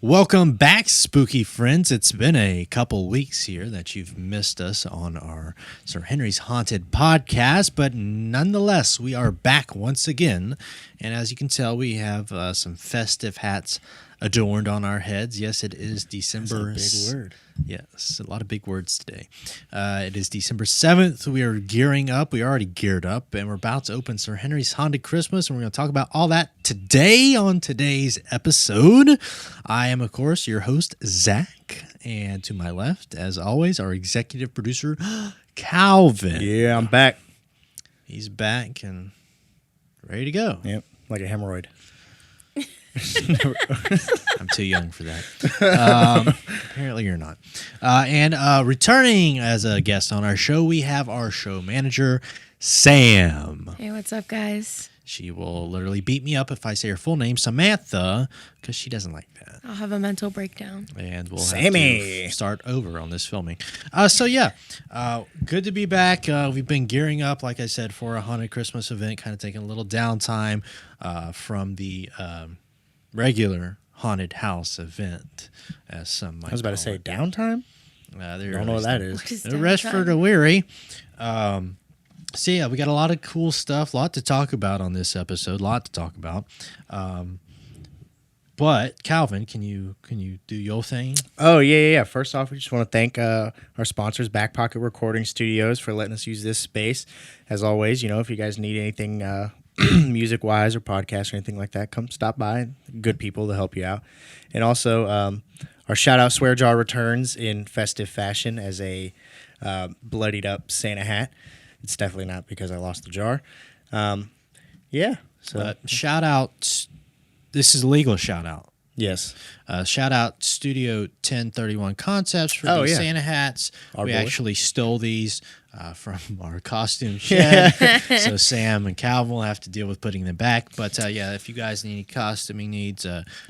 Welcome back, spooky friends. It's been a couple weeks here that you've missed us on our Sir Henry's Haunted podcast, but nonetheless, we are back once again. And as you can tell, we have some festive hats adorned on our heads. Yes, it is December. That's a big word. Yes, a lot of big words today. It is December 7th. We are gearing up. We already geared up, and we're about to open Sir Henry's Haunted Christmas, and we're going to talk about all that today on today's episode. I am, of course, your host, Zach, and to my left, as always, our executive producer, Calvin. Yeah, I'm back. He's back and ready to go. Yep, like a hemorrhoid. I'm too young for that. Apparently you're not. And returning as a guest on our show, we have our show manager, Sam. Hey, what's up, guys? She will literally beat me up if I say her full name, Samantha, because she doesn't like that. I'll have a mental breakdown. And we'll Sammy. have to start over on this filming. Good to be back. We've been gearing up, like I said, for a haunted Christmas event, kind of taking a little downtime from the regular haunted house event, as some might I was about to say downtime. I Don't know what that is. What is The rest for the weary. So yeah, we got a lot of cool stuff, a lot to talk about on this episode, a lot to talk about. But Calvin, can you do your thing? Oh, yeah. First off, we just want to thank our sponsors, Back Pocket Recording Studios, for letting us use this space. As always, if you guys need anything music-wise or podcast or anything like that, come stop by. Good people to help you out. And also, our shout-out Swear Jar returns in festive fashion as a bloodied-up Santa hat. It's definitely not because I lost the jar. So Shout out. This is a legal shout out. yes. Shout out Studio 1031 Concepts for these Santa hats. Our we boy. actually stole these from our costume shed. So Sam and Calvin will have to deal with putting them back. But if you guys need any costuming needs,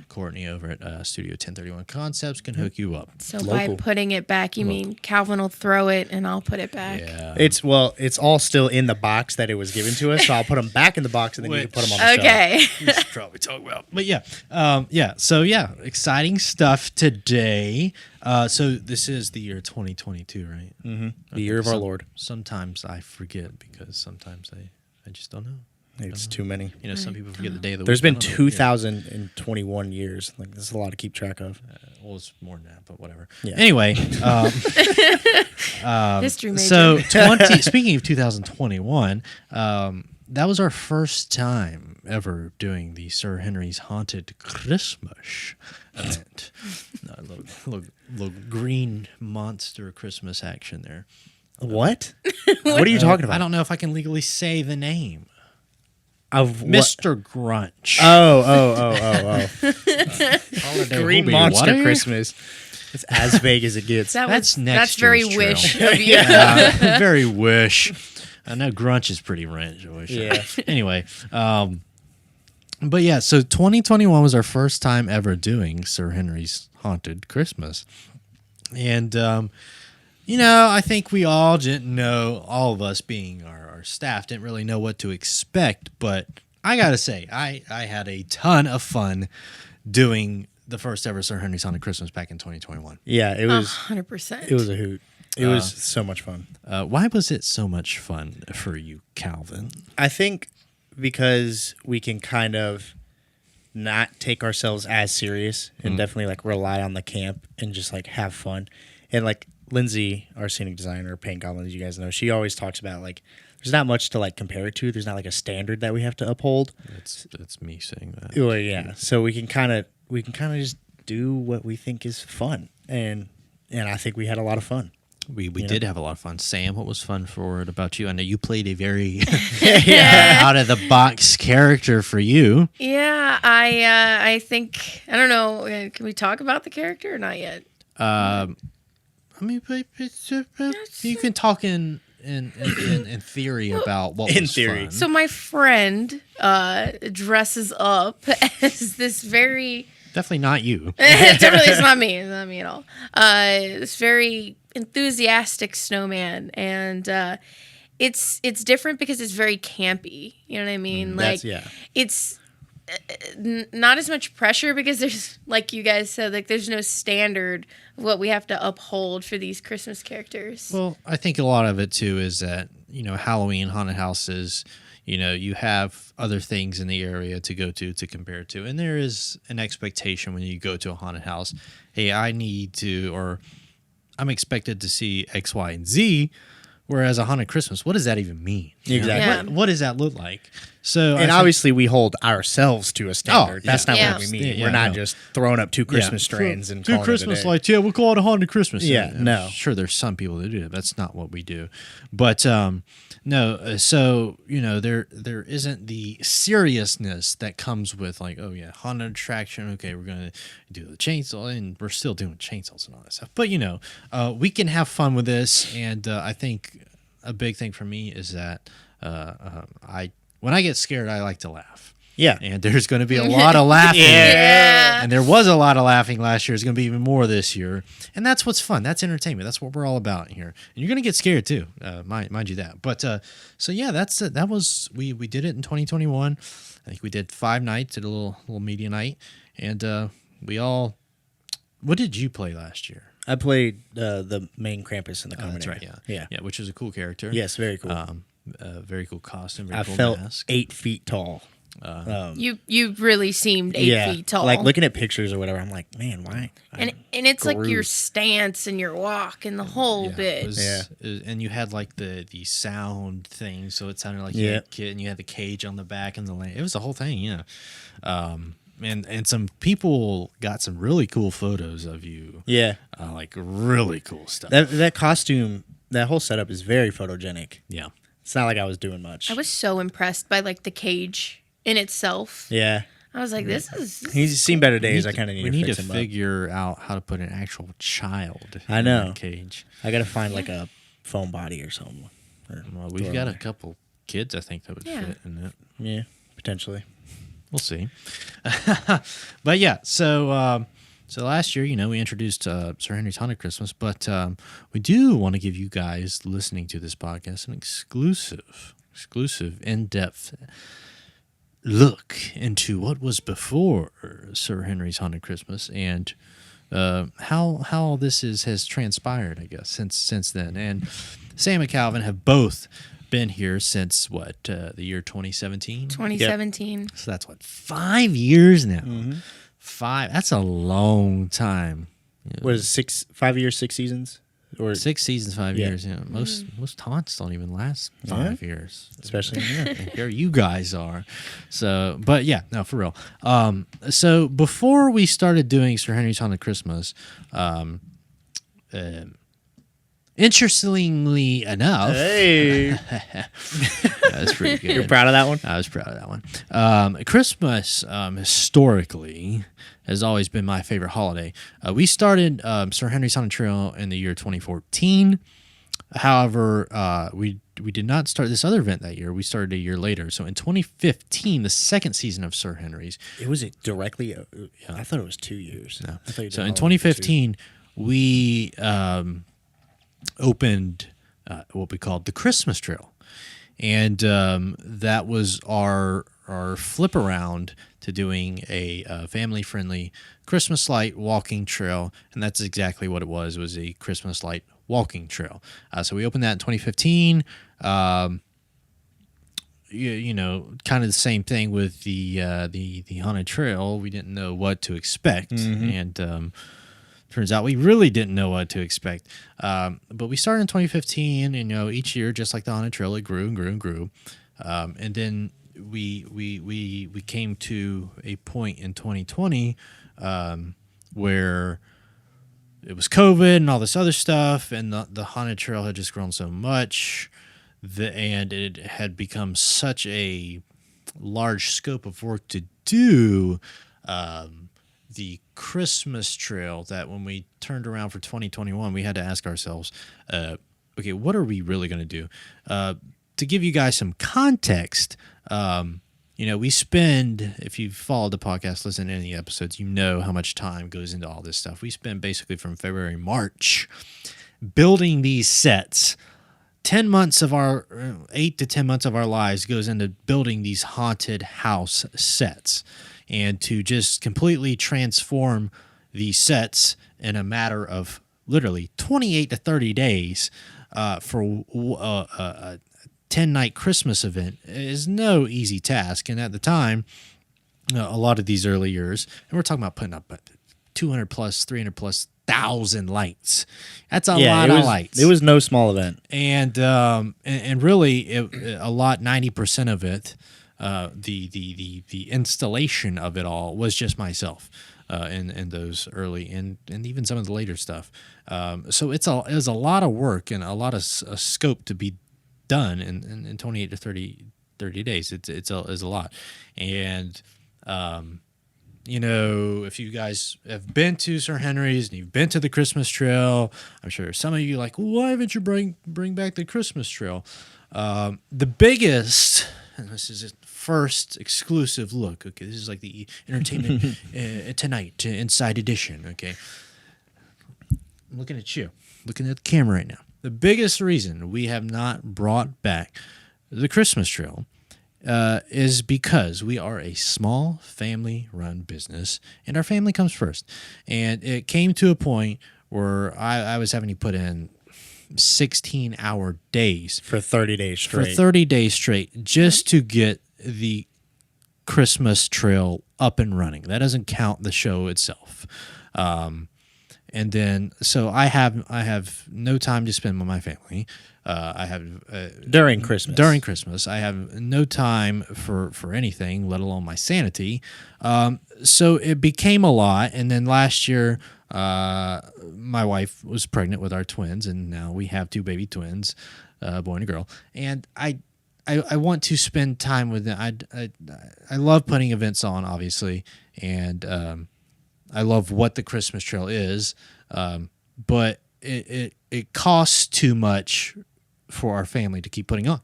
Courtney over at Studio 1031 Concepts can hook you up. So by putting it back, you mean Calvin will throw it and I'll put it back? Yeah. It's all still in the box that it was given to us, so I'll put them back in the box and then you can put them on the shelf. Okay. We should probably talk about. But exciting stuff today. So this is the year 2022, right? Mm-hmm. The year of our Lord. Sometimes I forget because sometimes I just don't know. It's too many. Some people forget the day of the There's week. been 2,021 years. Like, this is a lot to keep track of. Well, it's more than that, but whatever. Yeah. Anyway, History major. so speaking of 2021, that was our first time ever doing the Sir Henry's Haunted Christmas event. A little green monster Christmas action there. What? What are you talking about? I don't know if I can legally say the name. Of what? Mr. Grunch. Oh. Holiday Green Hobie Monster Water? Christmas. It's as vague as it gets. That's next That's very year's wish trail. of you. Very wish. I know Grunch is pretty rich. Yeah. Anyway, but yeah, so 2021 was our first time ever doing Sir Henry's Haunted Christmas. And, I think we all didn't know, all of us being our staff, didn't really know what to expect. But I got to say, I had a ton of fun doing the first ever Sir Henry's Haunted Christmas back in 2021. Yeah, it was 100%. It was a hoot. It was so much fun. Why was it so much fun for you, Calvin? I think because we can kind of not take ourselves as serious and definitely like rely on the camp and just like have fun. And like Lindsay, our scenic designer, Paint Goblin, as you guys know, she always talks about like there's not much to like compare it to. There's not like a standard that we have to uphold. It's me saying that. Well, yeah. So we can kind of just do what we think is fun, and I think we had a lot of fun. We did have a lot of fun. Sam, what was fun for it about you? I know you played a very out of the box character for you. Yeah, I think, I don't know, can we talk about the character or not yet? I mean, you can talk in theory about what In was theory. fun. So my friend dresses up as this very... Definitely not you. Definitely, it's not me. It's not me at all. This very enthusiastic snowman, and it's different because it's very campy. You know what I mean? That's- yeah. It's not as much pressure because there's, like you guys said, like there's no standard of what we have to uphold for these Christmas characters. Well, I think a lot of it too is that, Halloween haunted houses, you have other things in the area to go to compare to. And there is an expectation when you go to a haunted house. Hey, I'm expected to see X, Y, and Z. Whereas a haunted Christmas, what does that even mean? Exactly. What does that look like? So, And obviously, we hold ourselves to a standard. yeah. That's not Yeah. what we mean. Yeah, We're not no. just throwing up two Christmas strains and two calling Christmas it a day. lights. Yeah, we'll call it a haunted Christmas. Yeah, I'm no. sure there's some people that do that. That's not what we do. But no. So there isn't the seriousness that comes with like, oh yeah, haunted attraction. Okay, we're gonna do the chainsaw, and we're still doing chainsaws and all that stuff. But we can have fun with this, and I think a big thing for me is that when I get scared, I like to laugh. Yeah. And there's going to be a lot of laughing. Yeah. And there was a lot of laughing last year. There's going to be even more this year. And that's what's fun. That's entertainment. That's what we're all about here. And you're going to get scared too, mind you that. But so yeah, that was we did it in 2021. I think we did 5 nights, did a little media night, and what did you play last year? I played the main Krampus in the common That's right. area. Yeah, which is a cool character. Yes, very cool. Very cool costume. Very I cool felt mask. 8 feet tall. You really seemed 8 feet tall. Like looking at pictures or whatever, I'm like, man, why? and it's like your Groove. stance and your walk and the whole bit. And you had like the sound thing, so it sounded like you Yeah. had a kid, and you had the cage on the back and the land. It was the whole thing, and some people got some really cool photos of you. Yeah. Like really cool stuff. That costume, that whole setup is very photogenic. Yeah. It's not like I was doing much. I was so impressed by like the cage in itself. Yeah. I was like, this is He's seen better days. I kind of We need need to to fix him figure out how to put an actual child I in know. that cage. up. I got to find like a foam body or something. Well, we've throw got in a there. couple kids, I think, that would Yeah. fit in it. Yeah, potentially. We'll see. But yeah, so last year, we introduced Sir Henry's Haunted Christmas, but we do want to give you guys listening to this podcast an exclusive, in-depth look into what was before Sir Henry's Haunted Christmas and how this has transpired, I guess, since then. And Sam and Calvin have both been here since the year 2017. 2017. So that's 5 years now. 5. That's a long time. What is it, 5 years, 6 seasons? Or 6 seasons, 5 Yeah. years. Yeah, most haunts don't even last 5 years. especially yeah. And here you guys are. So, but yeah, no, for real. So before we started doing Sir Henry's Haunted Christmas, interestingly enough, Hey, that's pretty good. you're proud of that one? I was proud of that one. Christmas, historically, has always been my favorite holiday. We started Sir Henry's Haunted Trail in the year 2014. However, we did not start this other event that year. We started a year later. So in 2015, the second season of Sir Henry's. It was directly. I thought it was 2 years. No. I thought you did So all in of it 2015, we opened what we called the Christmas Trail. And that was our flip around to doing a family-friendly Christmas light walking trail, and that's exactly what it was. It was a Christmas light walking trail. So we opened that in 2015. Kind of the same thing with the haunted trail. We didn't know what to expect, and turns out we really didn't know what to expect. But we started in 2015, and each year, just like the haunted trail, it grew and grew and grew, and then we came to a point in 2020 where it was COVID and all this other stuff, and the haunted trail had just grown so much, and it had become such a large scope of work to do the Christmas trail that when we turned around for 2021, we had to ask ourselves, okay, what are we really going to do? To give you guys some context, we spend, if you've followed the podcast, listen to any episodes, how much time goes into all this stuff. We spend basically from February, March building these sets 10 months of our 8 to 10 months of our lives goes into building these haunted house sets, and to just completely transform these sets in a matter of literally 28 to 30 days for a 10-night Christmas event is no easy task. And at the time, a lot of these early years, and we're talking about putting up 200 plus, 300 plus thousand lights. That's a lot of lights. It was no small event. And really, a lot, 90% of it, the installation of it all was just myself in those early and even some of the later stuff. So it was a lot of work and a lot of scope to be done in 28 to 30 days. It's a lot. And if you guys have been to Sir Henry's and you've been to the Christmas trail, I'm sure some of you are like, why haven't you bring back the Christmas trail? The biggest, and this is a first exclusive look. Okay, this is like the Entertainment Tonight Inside Edition. Okay, I'm looking at you, looking at the camera right now. The biggest reason we have not brought back the Christmas trail is because we are a small family-run business, and our family comes first. And it came to a point where I was having to put in 16-hour days For 30 days straight. for 30 days straight just to get the Christmas trail up and running. That doesn't count the show itself. And then, so I have no time to spend with my family. I have During Christmas. I have no time for anything, let alone my sanity. So it became a lot. And then last year, my wife was pregnant with our twins, and now we have 2 baby twins, a boy and a girl. And I want to spend time with them. I love putting events on, obviously, and I love what the Christmas trail is, but it costs too much for our family to keep putting on.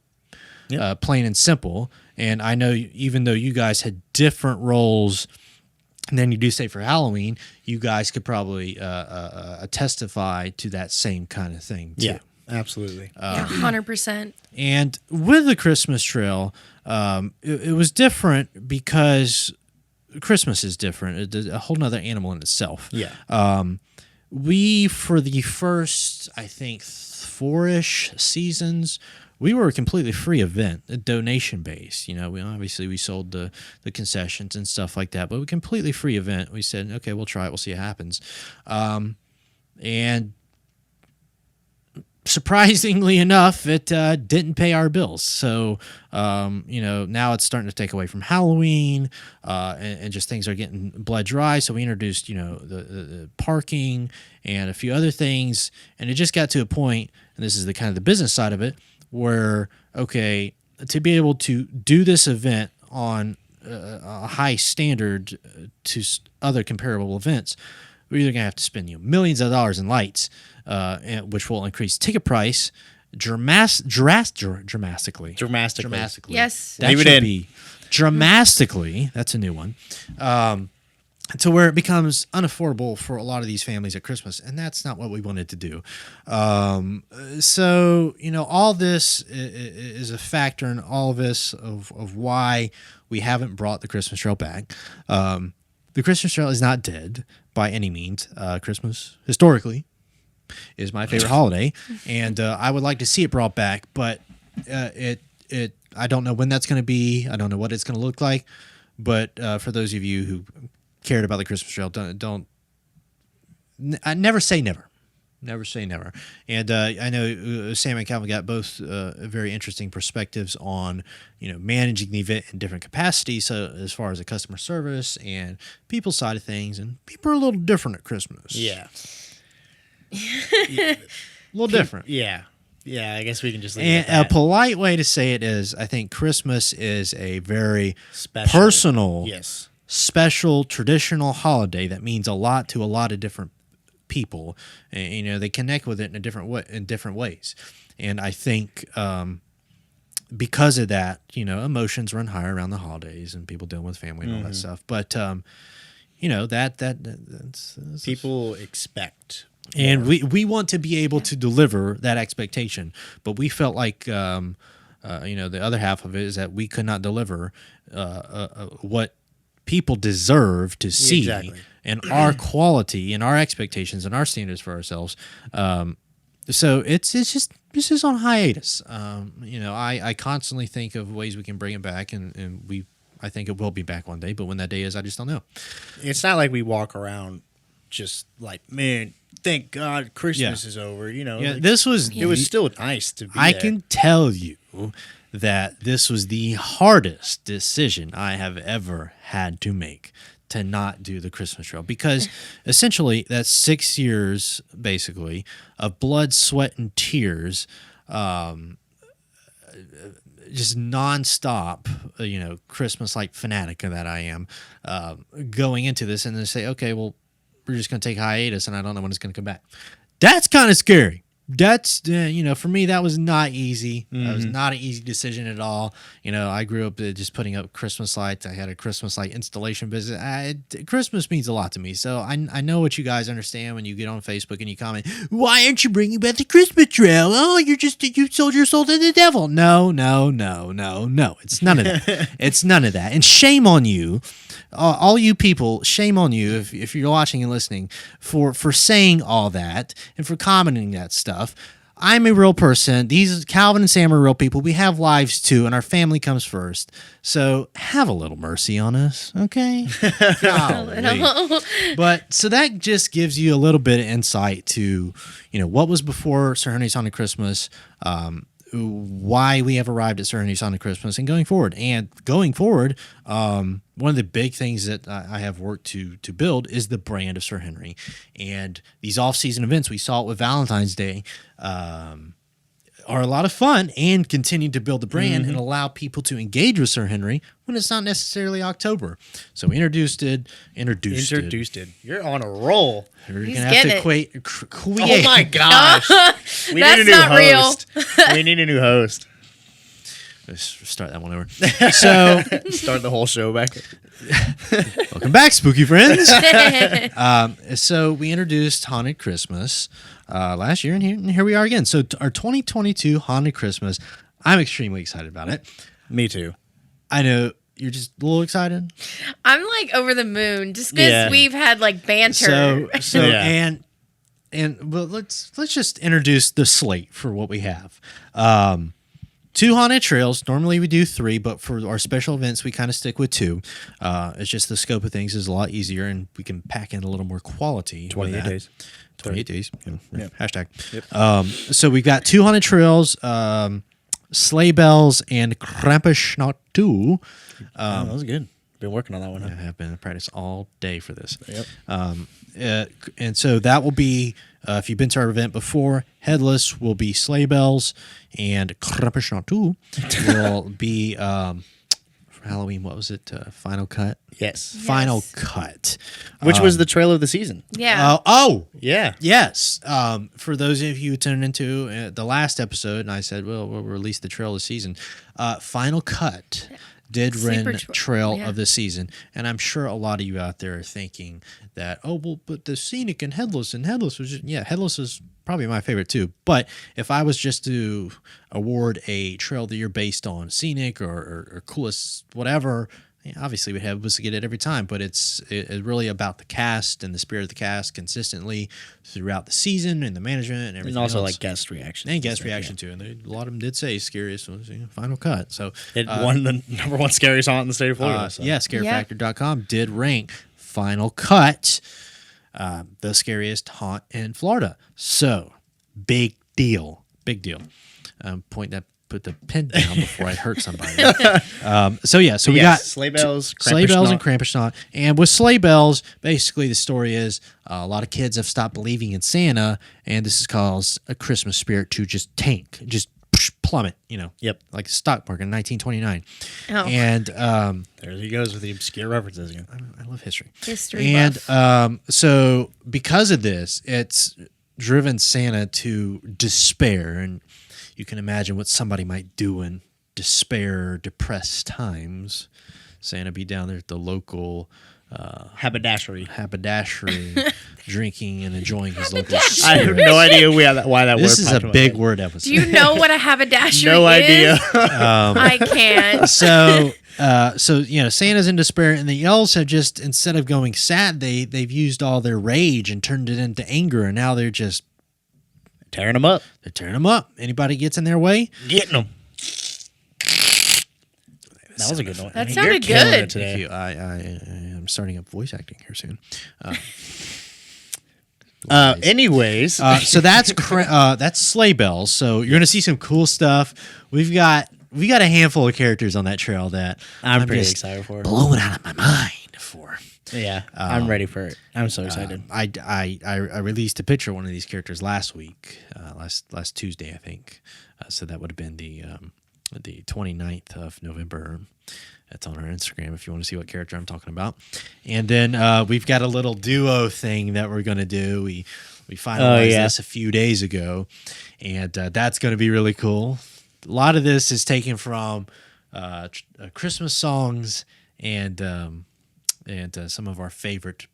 Yep. Plain and simple. And I know even though you guys had different roles than you do, say, for Halloween, you guys could probably testify to that same kind of thing too. Yeah, absolutely. 100%. And with the Christmas trail, it was different because Christmas is different. It's a whole nother animal in itself. Yeah. We, for the first, I think, 4-ish seasons, we were a completely free event, a donation base. We sold the concessions and stuff like that, but a completely free event. We said, okay, we'll try it. We'll see what happens. And surprisingly enough, it didn't pay our bills. So, now it's starting to take away from Halloween, and just things are getting blood dry. So we introduced, the parking and a few other things, and it just got to a point, and this is the kind of the business side of it, where, okay, to be able to do this event on a high standard to other comparable events, we're either going to have to spend millions of dollars in lights, which will increase ticket price dramatically. Dramatically. Yes. That Leave it should in. be dramatically. That's a new one. To where it becomes unaffordable for a lot of these families at Christmas, and that's not what we wanted to do. So all this is a factor in all of this of why we haven't brought the Christmas trail back. The Christmas trail is not dead by any means. Christmas, historically, is my favorite holiday, and I would like to see it brought back, but I don't know when that's going to be. I don't know what it's going to look like, but for those of you who cared about the Christmas trail, I never say never. Never say never. And I know Sam and Calvin got both very interesting perspectives on, managing the event in different capacities. So as far as the customer service and people's side of things, and people are a little different at Christmas. Yeah. A little different. Yeah. Yeah, I guess we can just leave And it at a polite way to say it is, I think Christmas is a very Special. personal, Yes. special, traditional holiday that means a lot to a lot of different people. And, they connect with it in different ways. And I think because of that, emotions run higher around the holidays and people dealing with family and all that stuff. But that's People expect And we want to be able to deliver that expectation, but we felt like the other half of it is that we could not deliver what people deserve to see, Exactly. and our quality and our expectations and our standards for ourselves. So it's just on hiatus. I constantly think of ways we can bring it back, and I think it will be back one day. But when that day is, I just don't know. It's not like we walk around just like, man, thank God Christmas is over. Yeah, like, this was. it was still nice to be I there. can tell you that this was the hardest decision I have ever had to make, to not do the Christmas trail, because essentially that's 6 years basically of blood, sweat, and tears, just nonstop, Christmas like fanatic that I am, going into this and then say, okay, well, we're just going to take hiatus and I don't know when it's going to come back. That's kind of scary. That's, for me, that was not easy. That was not an easy decision at all. I grew up just putting up Christmas lights. I had a Christmas light installation business. Christmas means a lot to me. So I know what you guys understand when you get on Facebook and you comment, why aren't you bringing back the Christmas trail? Oh, you sold your soul to the devil. No. It's none of that. It's none of that. And shame on you. All you people, shame on you if you're watching and listening for saying all that and for commenting that stuff. I'm a real person. These Calvin and Sam are real people. We have lives too, and our family comes first. So have a little mercy on us, okay? Golly. But so that just gives you a little bit of insight to, what was before Sir Henry's Haunted Christmas, why we have arrived at Sir Henry's Haunted Christmas, and going forward. And going forward, one of the big things that I have worked to build is the brand of Sir Henry. And these off-season events, we saw it with Valentine's Day, are a lot of fun, and continue to build the brand and allow people to engage with Sir Henry when it's not necessarily October. So we introduced it. You're on a roll. We're He's going to have to getting Oh my gosh. We need a new That's not real. host. We need a new host. Let's start that one over. So Start the whole show back. welcome back, spooky friends. So we introduced Haunted Christmas last year, and here we are again. So our 2022 Haunted Christmas, I'm extremely excited about it. Me too. I know you're just a little excited. I'm like over the moon just because Yeah. we've had like banter. So Yeah. and well, let's just introduce the slate for what we have. 2 haunted trails. Normally we do 3, but for our special events, we kind of stick with 2. It's just the scope of things is a lot easier, and we can pack in a little more quality. 28 with that. days. 28 days. Yeah. Hashtag. Yep. So we've got 2 haunted trails, sleigh bells, and Krampusnacht 2. That was good. Been working on that one. I have been in practice all day for this. Yep. And so that will be, if you've been to our event before, Headless will be sleigh bells, and Krampusnacht 2 will be, for Halloween, what was it? Final Cut? Yes. Final Cut. Which was the trail of the season. Yeah. Yeah. Yes. For those of you who tuned into the last episode, and I said, well, we'll release the trail of the season. Final Cut did Sleeper run trail yeah. of the season, and I'm sure a lot of you out there are thinking that, oh, well, but the Scenic and Headless was just, Headless is probably my favorite too. But if I was just to award a trail of the year based on Scenic or coolest whatever, obviously we'd have Headless to get it every time, but it's really about the cast and the spirit of the cast consistently throughout the season and the management and everything. And also else. like guest reaction. And guest reaction too, and a lot of them did say scariest was Final Cut. So It won the number 1 scariest haunt in the state of Florida. So. yeah, ScareFactor.com did rank Final Cut the scariest haunt in Florida. So big deal. Put the pen down before I hurt somebody. So we got sleigh bells, and Krampusnacht. And with sleigh bells, basically the story is a lot of kids have stopped believing in Santa, and this has caused a Christmas spirit to just tank, just plummet. Yep. like the stock market in 1929. Oh. And There he goes with the obscure references again. I love history. History And buff. so because of this, it's driven Santa to despair, and you can imagine what somebody might do in despair, depressed times. Santa be down there at the local Haberdashery. haberdashery, drinking and enjoying his local. I have no idea why that This word is popped a in my big head. word episode. Do you know what a haberdashery No is? idea. I can't. So Santa's in despair, and the elves have just, instead of going sad, they've used all their rage and turned it into anger, and now they're Tearing them up. tearing them up. Anybody gets in their way, Getting them. That was a good one. That You're sounded killing good. it today. Thank you. I'm starting up voice acting here soon. Anyways, So that's sleigh bells. So you're gonna see some cool stuff. We got a handful of characters on that trail that I'm pretty just excited for it. blowing out of my mind for. Yeah, I'm ready for it. I'm so excited. I released a picture of one of these characters last week, last Tuesday, I think. So that would have been the 29th of November. That's on our Instagram if you want to see what character I'm talking about. And then we've got a little duo thing that we're going to do. We finalized this a few days ago, and that's going to be really cool. A lot of this is taken from Christmas songs and some of our favorite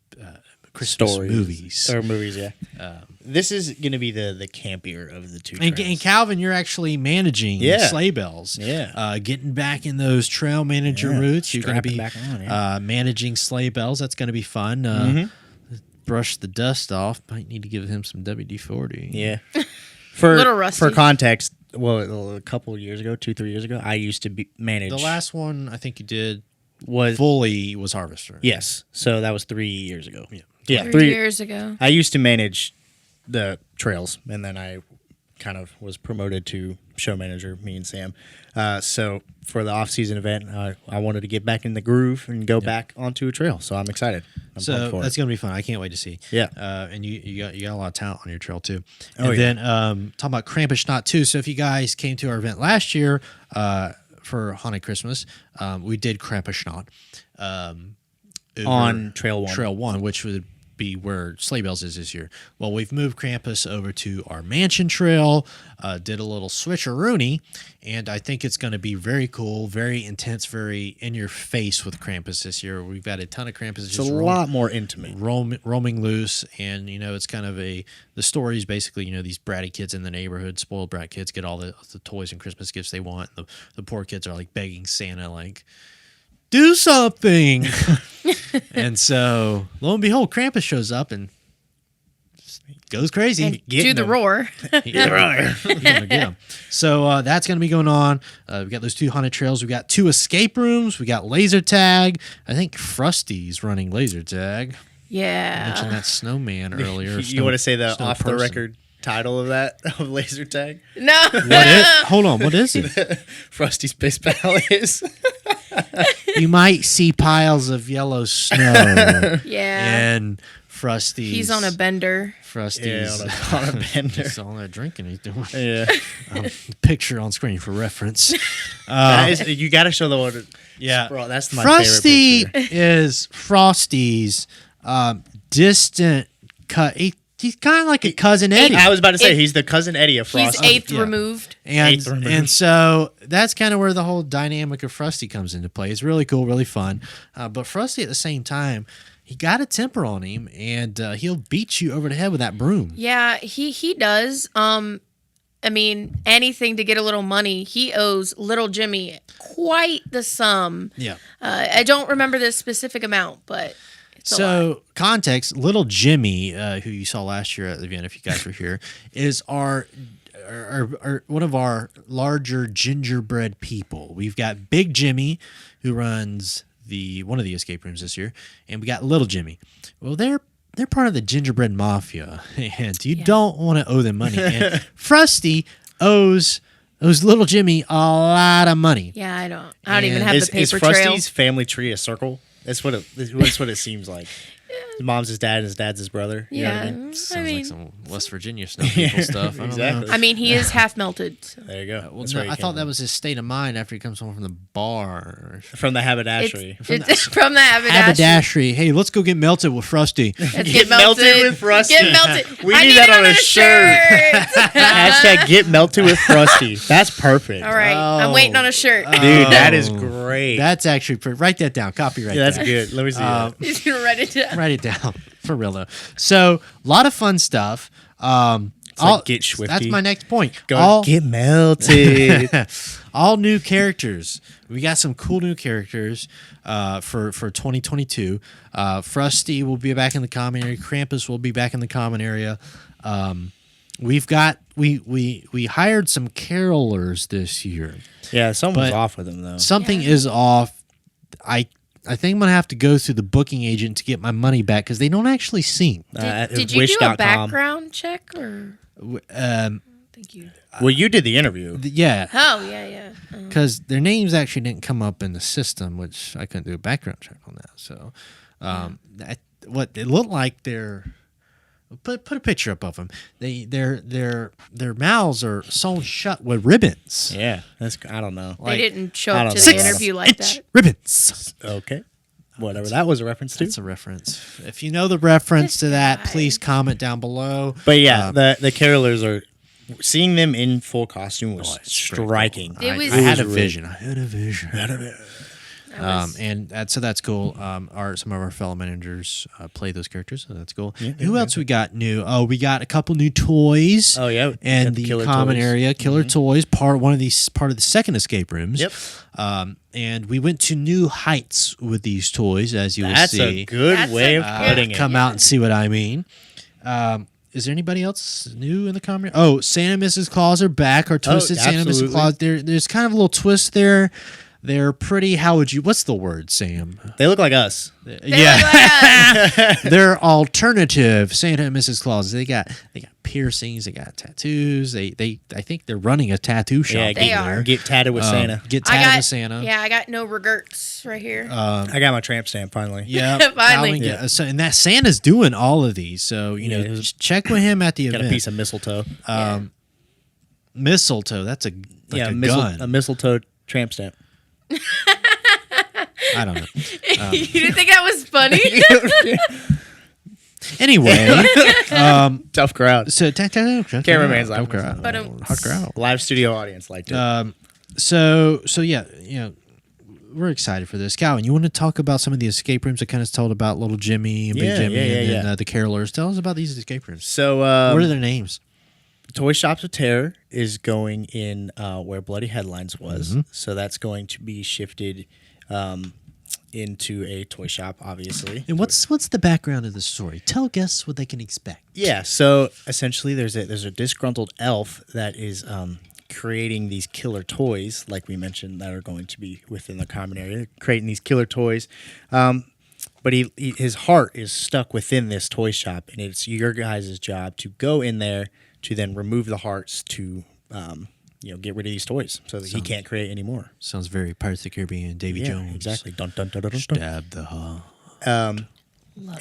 Christmas movies. Or movies, yeah. This is going to be the campier of the two And trails. Calvin, you're actually managing sleigh bells. Yeah. Getting back in those trail manager roots. You're going to Strap it be back on, managing sleigh bells. That's going to be fun. Brush the dust off. Might need to give him some WD-40. Yeah. For Little rusty. For context, well, a couple of years ago, 2-3 years ago, I used to manage. The last one I think you did was fully was Harvester. yes. So that was 3 years ago. Yeah. 3 years ago. I used to manage the trails, and then I kind of was promoted to show manager, me and Sam. So for the off-season event, I wanted to get back in the groove and go back onto a trail. So I'm excited. I'm So pumped for that's it. going to be fun. I can't wait to see. Yeah. And you got a lot of talent on your trail too. Oh, And yeah. then talking about Krampusnacht too. So if you guys came to our event last year for Haunted Christmas, we did Krampusnacht On Trail 1. Trail 1, which would be where Sleigh Bells is this year. Well, we've moved Krampus over to our Mansion Trail, did a little switcheroony, and I think it's going to be very cool, very intense, very in your face with Krampus this year. We've got a ton of Krampus It's a lot more intimate. roaming loose, and it's kind of the story is basically these bratty kids in the neighborhood, spoiled brat kids, get all the toys and Christmas gifts they want. The poor kids are like begging Santa, like, do something. And so lo and behold, Krampus shows up and goes crazy. And Getting do the them. roar. He's gonna get 'em. So that's going to be going on. We got those 2 haunted trails. We got 2 escape rooms. We got laser tag. I think Frosty's running laser tag. I mentioned Yeah. that snowman earlier. You want to say the snow off the person. record title of that of laser tag? No. Hold on, what is it? Frosty Space Palace. You might see piles of yellow snow Yeah. and Frosty's. He's on a bender. Frosty's on a bender. He's on that drinking he's doing. Yeah. Picture on screen for reference. You got to show the one. Yeah. Bro, that's my Frosty favorite picture. is Frosty's distant cut. He's kind of like a cousin Eddie. I was about to say, It- he's the cousin Eddie of He's Frosty. eighth yeah. removed. and removed. and so that's kind of where the whole dynamic of Frosty comes into play. It's really cool, really fun. But Frosty at the same time, he got a temper on him, and he'll beat you over the head with that broom. Yeah, he does. I mean, anything to get a little money. He owes little Jimmy quite the sum. Yeah. I don't remember the specific amount, but it's a lot. So context, little Jimmy, who you saw last year at the event, if you guys were here, is our one of our larger gingerbread people. We've got Big Jimmy, who runs one of the escape rooms this year, and we got Little Jimmy. Well, they're part of the gingerbread mafia, and you don't want to owe them money. And Frosty owes Little Jimmy a lot of money. Yeah, I don't even And have Is the paper Frosty's trail. family tree a circle? That's what it seems like. His mom's his dad, and his dad's his brother. You know what I mean? Sounds I mean, like some West Virginia snow people stuff. I don't exactly. know. I mean, he is half melted. So. There you go. Well, That's no, where he I came thought that from. was his state of mind after he comes home from the bar. From the haberdashery. It's from the haberdashery. Haberdashery. Hey, let's go get melted with Frosty. Let's Get melted with Frosty. Get melted. We I need need that it on a shirt. Hashtag get melted with Frosty. That's perfect. All right, I'm waiting on a shirt. Dude, that is great. That's actually write that down. Copyright. yeah, that's that. good. Let me see that. He's gonna write it down. Write it down for real though. So a lot of fun stuff. like Get Swifty. That's my next point. Go all, get melted. all new characters. We got some cool new characters for 2022. Frosty will be back in the common area. Krampus will be back in the common area. We've got we hired some carolers this year. yeah, something's But- off with him though. Something is off. I think I'm gonna have to go through the booking agent to get my money back because they don't actually sing. Did you do a background check or? Thank you. Well, you did the interview. Yeah, Oh yeah. because their names actually didn't come up in the system, which I couldn't do a background check on that. So, what it looked like, they're put a picture up of them. Their mouths are sewn shut with ribbons. Yeah, that's. I don't know. They didn't show I up don't to know. the interview like Inch that. ribbons. Okay, whatever that was a reference to. That's a reference. If you know the reference This to that, guy. please comment down below. But yeah, the carolers are. Seeing them in full costume was it's pretty cool. striking. It was- I had a really- vision. I had a vision. So that's cool. Some of our fellow managers play those characters, so that's cool. Who else we got new? Oh, we got a couple new toys. Oh yeah, And got the killer common toys. Mm-hmm. area, killer toys, part of the second escape rooms. Yep. And we went to new heights with these toys, as you That's will see. a good That's way a of good- putting it. Come out and see what I mean. Is there anybody else new in the common? Oh, Santa and Mrs. Claus are back. Our twisted Santa and Mrs. absolutely. Claus. There's kind of a little twist there. They're pretty. What's the word, Sam? They look like us. They look like us. They're alternative Santa and Mrs. Claus. They got piercings. They got tattoos. I think they're running a tattoo shop. Yeah, in They get, are. there. get tatted with Santa. Get I tatted got with Santa. Yeah, I got no regrets right here. I got my tramp stamp finally. Yeah, Finally. Calvin and that Santa's doing all of these. So Yeah, it know, was- check with him at the Got event. a piece of mistletoe. Mistletoe. That's a gun. a mistletoe tramp stamp. I don't know. You didn't think that was funny? Anyway, Tough crowd. so Cameraman's laughing. But Hot crowd. Live studio audience liked it. So yeah, we're excited for this. Calvin, you want to talk about some of the escape rooms? I kind of told about Little Jimmy and Big Yeah, Jimmy and then, yeah. the Carolers. Tell us about these escape rooms. So What are their names? Toy Shops of Terror is going in where Bloody Headlines was. So that's going to be shifted into a toy shop, obviously. And what's the background of the story? Tell guests what they can expect. Yeah, so essentially there's a disgruntled elf that is creating these killer toys, like we mentioned, that are going to be within the common area. They're creating these killer toys. But his heart is stuck within this toy shop, and it's your guys' job to go in there to then remove the hearts to get rid of these toys so that he can't create any more. Sounds very Pirates of the Caribbean, Davy Yeah, Jones. exactly. Dun, dun, dun, dun, dun, dun. Stab the heart.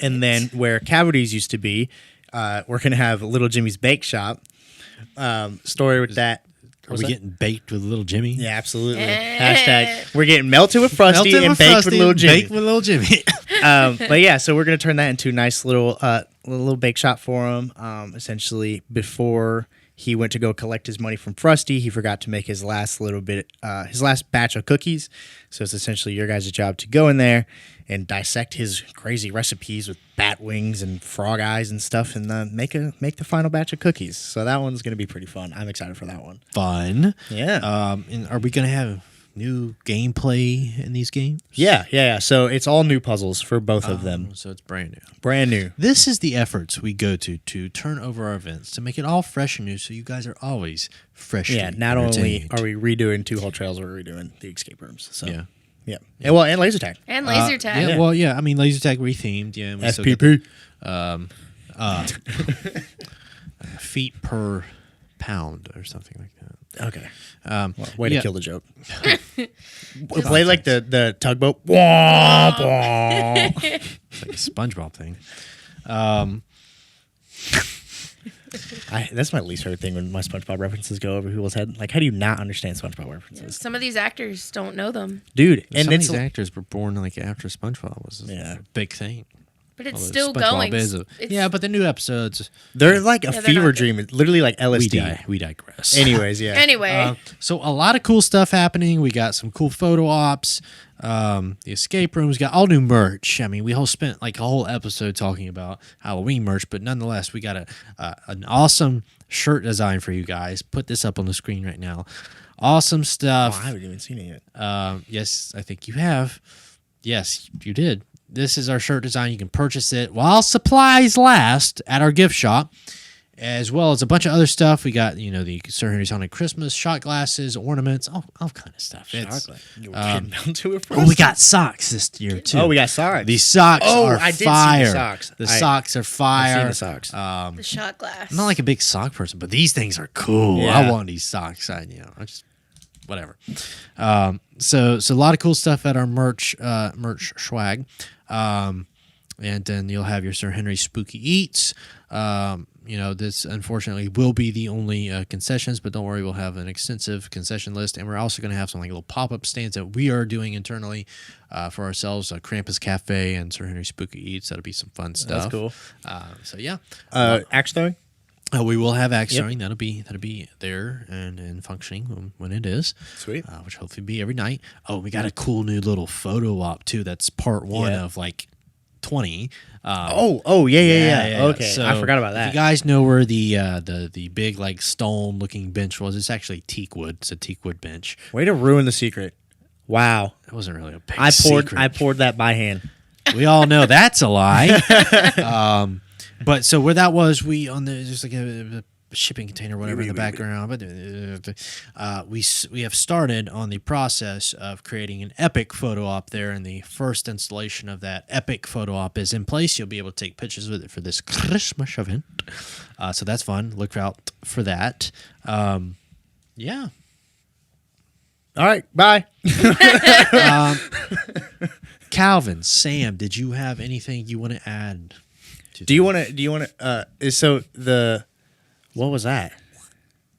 And then where cavities used to be, we're going to have Little Jimmy's Bake Shop. Story with that. Are we getting baked with Little Jimmy? Yeah, absolutely. Hashtag, we're getting melted with Frosty and baked with Little Jimmy. Baked with Little Jimmy. But yeah, so we're going to turn that into a nice little bake shop for him. Essentially, before he went to go collect his money from Frosty, he forgot to make his last batch of cookies. So it's essentially your guys' job to go in there and dissect his crazy recipes with bat wings and frog eyes and stuff, and make the final batch of cookies. So that one's going to be pretty fun. I'm excited for that one. Fun. Yeah. And are we going to have new gameplay in these games? Yeah. So it's all new puzzles for both of them. So it's brand new. Brand new. This is the efforts we go to turn over our events, to make it all fresh and new so you guys are always fresh. Yeah, not only are we redoing Two Hole Trails, we're redoing the escape rooms. So Yeah. yeah. And laser tag. And laser tag. Yeah, I mean, laser tag rethemed. Yeah, and we still got SPP. feet per pound or something like that. Okay. Um, Way yeah. to kill the joke. Play like the tugboat. Wah, wah. It's like a SpongeBob thing. That's my least favorite thing when my SpongeBob references go over people's head. Like, how do you not understand SpongeBob references, Some of these actors don't know them, dude? And And some of it's these actors were born like after SpongeBob was Yeah. a big thing. but it's Although still SpongeBob going. is It's- but the new episodes they're like a Yeah, they're fever not good. dream. It's literally like LSD. we digress. Anyways, yeah. Anyway, So a lot of cool stuff happening. We got some cool photo ops. The escape rooms got all new merch. I mean, we spent like a whole episode talking about Halloween merch, but nonetheless, we got an awesome shirt design for you guys. Put this up on the screen right now. Awesome Oh, stuff. I haven't even seen it yet. Yes, I think you have. Yes, you did. This is our shirt design. You can purchase it while supplies last at our gift shop, as well as a bunch of other stuff. We got, the Sir Henry's Haunted Christmas, shot glasses, ornaments, all kind of stuff. It's- Chocolate. You were getting down to it for Oh, us? we got socks this year too. Oh, we got socks. These socks Oh, are I did see the fire. socks. The I- socks are I've fire. seen the socks. the shot glass. I'm not like a big sock person, but these things are cool. Yeah. I want these socks. I just whatever. So a lot of cool stuff at our merch swag. And then you'll have your Sir Henry Spooky Eats. This unfortunately will be the only concessions, but don't worry, we'll have an extensive concession list, and we're also going to have some like little pop-up stands that we are doing internally for ourselves, Krampus Cafe and Sir Henry Spooky Eats. That'll be some fun stuff. That's cool. So yeah, Axe throwing? we will have axe Yep. throwing. That'll be there and functioning when it is. Sweet. Which hopefully be every night. Oh, we got a cool new little photo op too. That's part one Yeah. of like 20. Yeah. Okay, So I forgot about If that. you guys know where the big like stone looking bench was, it's actually teak wood. It's a teak wood bench. Way to ruin the secret. Wow. It wasn't really a big I secret. poured that by hand. We all know that's a lie. But so where that was, there's like a shipping container, whatever in the background. But we have started on the process of creating an epic photo op there, and the first installation of that epic photo op is in place. You'll be able to take pictures with it for this Christmas event. So that's fun. Look out for that. Yeah. All right, bye. Calvin, Sam, did you have anything you want to add? Do you want to what was that?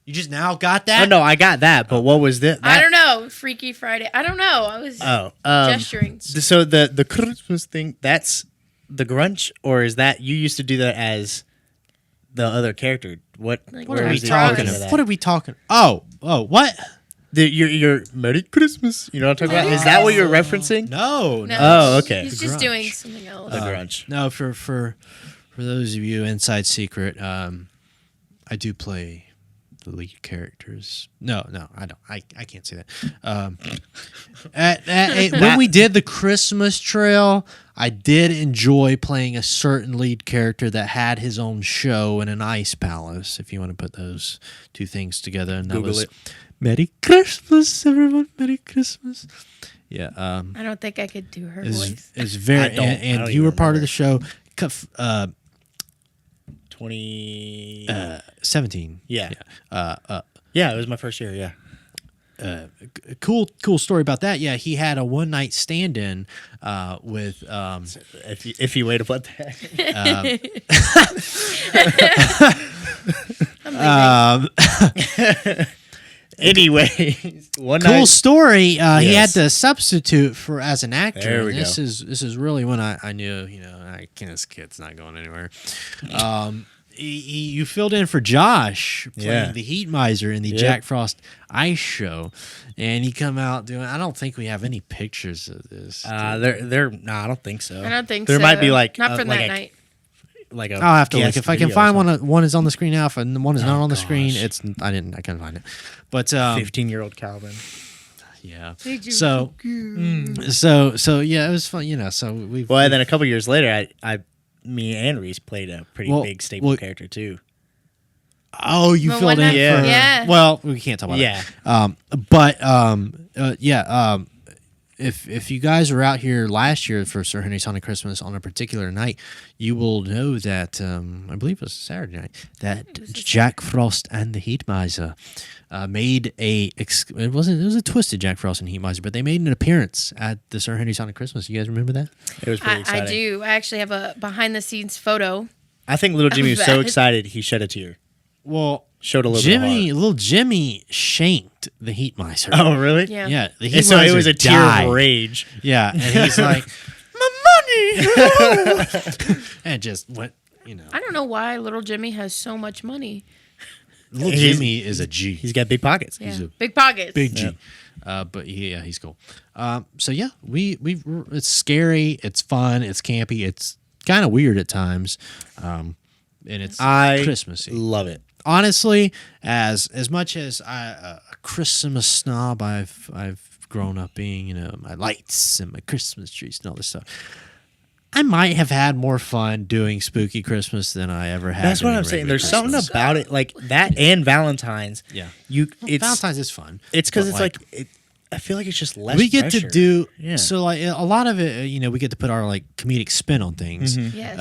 You just now got that? Oh no, I got that, but what was this? I don't know. Freaky Friday. I don't know. I was gesturing. So the Christmas thing, that's the Grunch, or is that you used to do that as the other character? What Like What where are we is it talking into about? that? What are we talking? Oh, what? Your Merry Christmas. You know what I'm talking about? Is that what you're referencing? No. No, Oh, okay. He's The just Grunch. doing something else. The Grunch. No, for those of you inside secret, I do play the lead characters. No, I don't. I can't say that. When we did the Christmas trail, I did enjoy playing a certain lead character that had his own show in an ice palace. If you want to put those two things together, and that Google was it. Merry Christmas, everyone. Merry Christmas. Yeah. I don't think I could do her voice. Is very I don't and you even were part of remember. the show. 20. 17. Yeah. Yeah. Yeah, it was my first year. Yeah. Cool story about that. Yeah, he had a one night stand in with If you wait to put that. Anyway, one cool night. story. He had Yes. to substitute for as an actor. There we and this go. is really when I knew this kid's not going anywhere. You filled in for Josh playing Yeah. the Heat Miser in the Yep. Jack Frost Ice Show, and he come out doing. I don't think we have any pictures of this. They're no, I don't think so. I don't think there so. might be like not from like that a- night. Like a I'll have to look guest if I can video or find something. one is on the screen now. If one is not Oh, on the screen, gosh. I couldn't find it. But 15-year-old Calvin. yeah. Did you- So yeah, it was fun. So we Well, and then a couple years later, me and Reese played a pretty Well- big staple well- character too. Oh, you Well, filled one in night- for yeah. Well, we can't talk about Yeah. that. But if you guys were out here last year for Sir Henry's Haunted Christmas on a particular night, you will know that I believe it was Saturday night that Jack Frost and the Heat Miser made it was a twisted Jack Frost and Heat Miser, but they made an appearance at the Sir Henry's Haunted Christmas. You guys remember that? It was pretty exciting. I do. I actually have a behind the scenes photo. I think little Jimmy was so that. excited he shed a tear. Well, Showed a little bit of heart. little Jimmy shanked the Heat Miser. Oh, really? Yeah. Yeah, the Heat And so it Miser was a tear died. of rage. Yeah, and he's like, my money, and just went. I don't know why little Jimmy has so much money. Little He's- Jimmy is a G. He's got big pockets. Yeah. a Big pockets. Big G. But yeah, he's cool. So yeah, we it's scary, it's fun, it's campy, it's kind of weird at times, and it's I Christmassy. love it. Honestly, as much as a Christmas snob I've grown up being, my lights and my Christmas trees and all this stuff, I might have had more fun doing Spooky Christmas than I ever had. That's what doing I'm saying. regular There's Christmas. something about it, like that and Valentine's. Yeah. It's Valentine's is fun. It's because but, it's I feel like it's just less. we get pressure. to do Yeah. so like a lot of it. We get to put our like comedic spin on things. Yes.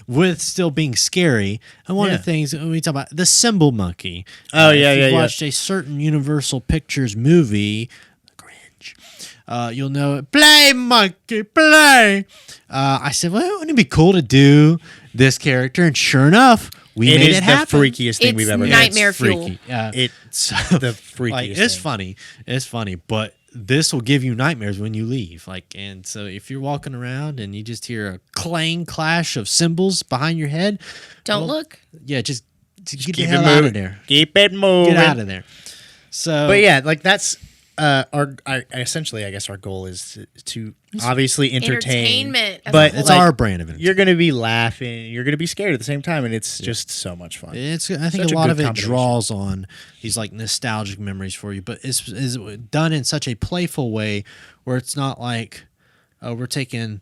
With still being scary. And one Yeah. of the things when we talk about the Symbol Monkey. Oh, yeah, if yeah, you've yeah. watched a certain Universal Pictures movie, Grinch, you'll know it. Play, monkey, play. I said, well, wouldn't it be cool to do this character? And sure enough, we It made is it the happen. freakiest thing It's we've ever done. nightmare fuel. Freaky. It's So, the freakiest like, it's thing. funny. It's funny, but this will give you nightmares when you leave. And so if you're walking around and you just hear a clang clash of cymbals behind your head, Don't well, look. yeah, just get the Keep hell it out of moving. there. Keep it moving. Get out of there. So, But yeah, like that's essentially, I guess our goal is to obviously entertain. Entertainment. as But a it's whole. our brand of it. You're going to be laughing. You're going to be scared at the same time, and it's just so much fun. I think Such a a lot good of it combination. draws on these like nostalgic memories for you, but it's done in such a playful way where it's not like we're taking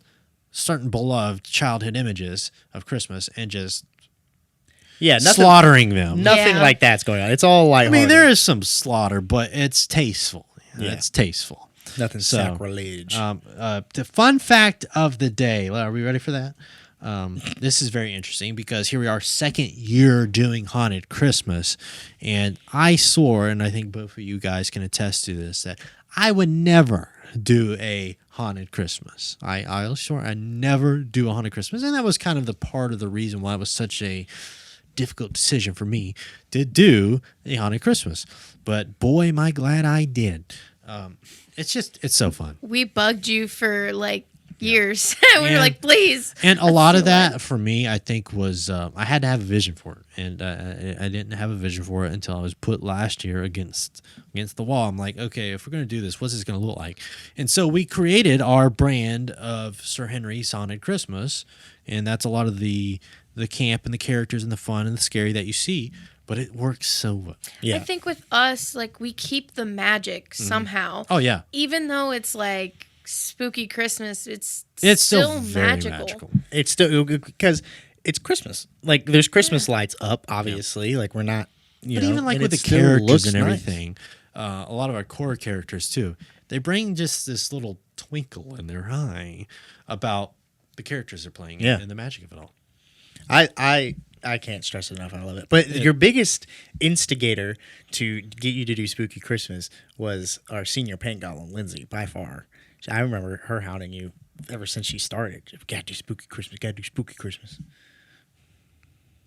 certain beloved childhood images of Christmas and just Yeah, nothing, slaughtering them. nothing Yeah. like that's going on. It's all I lighthearted. mean, there is some slaughter, but it's tasteful. Yeah. It's tasteful. nothing So, sacrilege. The fun fact of the day. Are we ready for that? This is very interesting because here we are, second year doing Haunted Christmas, and I swore, and I think both of you guys can attest to this, that I would never do a Haunted Christmas. I swore I'd never do a Haunted Christmas, and that was kind of the part of the reason why it was such a difficult decision for me to do a Haunted Christmas. But boy, am I glad I did. It's so fun. We bugged you for like years. We were And- like, please. And a lot of do it. that for me, I think, was I had to have a vision for it, and I didn't have a vision for it until I was put last year against the wall. I'm like, okay, if we're gonna do this, what's this gonna look like? And so we created our brand of Sir Henry's Haunted Christmas, and that's a lot of the camp and the characters and the fun and the scary that you see. But it works so well. yeah. I think with us, like, we keep the magic somehow. Oh yeah, Even though it's like spooky Christmas, it's still very magical. It's still because it's Christmas. Like there's Christmas lights up, obviously. Like we're not, But even like and with it the still characters looks and nice. everything, a lot of our core characters too, they bring just this little twinkle in their eye about the characters they're playing Yeah. and the magic of it all. I can't stress it enough. I love it. But your biggest instigator to get you to do Spooky Christmas was our senior paint goblin, Lindsay, by far. I remember her hounding you ever since she started. Gotta do Spooky Christmas. Gotta do Spooky Christmas.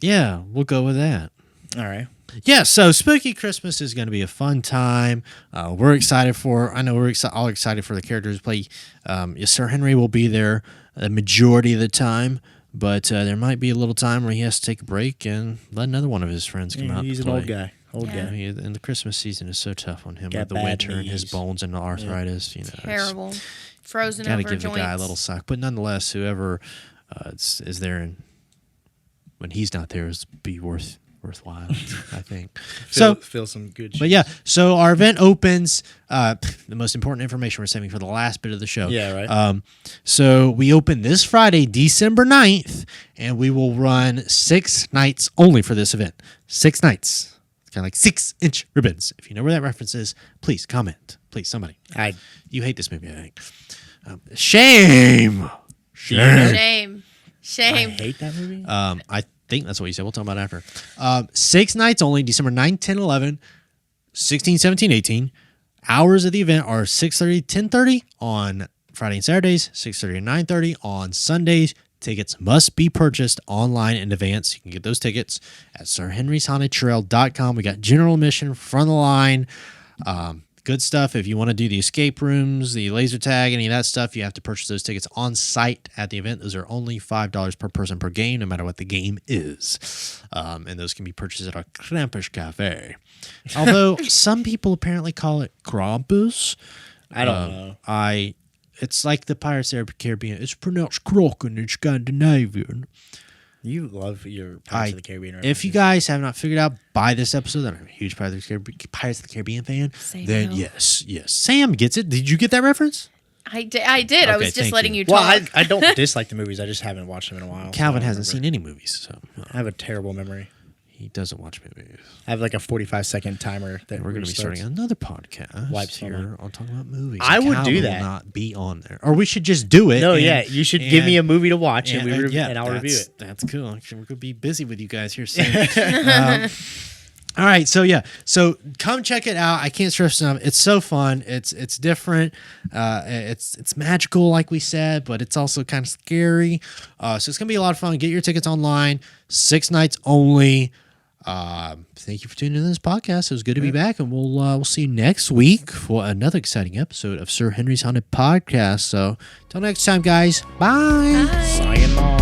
Yeah, we'll go with that. All right. Yeah, so Spooky Christmas is going to be a fun time. We're excited for. I know we're all excited for the characters to play. Sir Henry will be there the majority of the time, but there might be a little time where he has to take a break and let another one of his friends come out. He's to an play. old guy. Old Yeah. guy. And the Christmas season is so tough on him Got with the bad winter and his knees. bones and the arthritis. You know, it's- terrible. Frozen Got to over give joints. the guy a little sock, but nonetheless, whoever is there and when he's not there is be worthwhile. I think. So, feel some good. but yeah, so our event opens. The most important information we're saving for the last bit of the show. Yeah, right. So we open this Friday, December 9th, and we will run 6 nights only for this event. 6 nights. It's kind of like 6-inch ribbons. If you know where that reference is, please comment Please, somebody. I You hate this movie, I think. Shame. Shame. I Shame. hate that movie. I think that's what you said. We'll talk about it after. 6 nights only, December 9, 10, 11, 16, 17, 18. Hours of the event are 6:30, 10:30 on Friday and Saturdays, 6:30 and 9:30 on Sundays. Tickets must be purchased online in advance. You can get those tickets at SirHenry'sHauntedTrail.com. We got general admission, front of the line. Good stuff. If you want to do the escape rooms, the laser tag, any of that stuff, you have to purchase those tickets on site at the event. Those are only $5 per person per game, no matter what the game is. And those can be purchased at our Krampus Cafe. Although some people apparently call it Krampus. I don't know. It's like the Pirates of the Caribbean. It's pronounced Kraken in Scandinavian. You love your Pirates of the Caribbean. If you guys have not figured out by this episode that I'm a huge Pirates of the Caribbean fan, Say then no. yes. Sam gets it. Did you get that reference? I did. I did. I Okay, was just thank letting you. you talk. Well, I don't dislike the movies. I just haven't watched them in a while. so Calvin I don't hasn't seen remember. any movies, so I have a terrible memory. he doesn't watch movies. I have like a 45-second timer that We're going to be starting restarts. another podcast Wipes them here on talking about movies. I would Calvin do will that. not be on there, or we should just do it. No, and- yeah, you should give me a movie to watch and I'll review it. That's cool. Actually, we're gonna be busy with you guys here soon. All right, so come check it out. I can't stress enough. It's so fun. It's different. It's magical, like we said, but it's also kind of scary. So it's gonna be a lot of fun. Get your tickets online. 6 nights only. Thank you for tuning in to this podcast. It was good to be back, and we'll see you next week for another exciting episode of Sir Henry's Haunted Podcast. So, till next time, guys. Bye. Bye. Sayonara.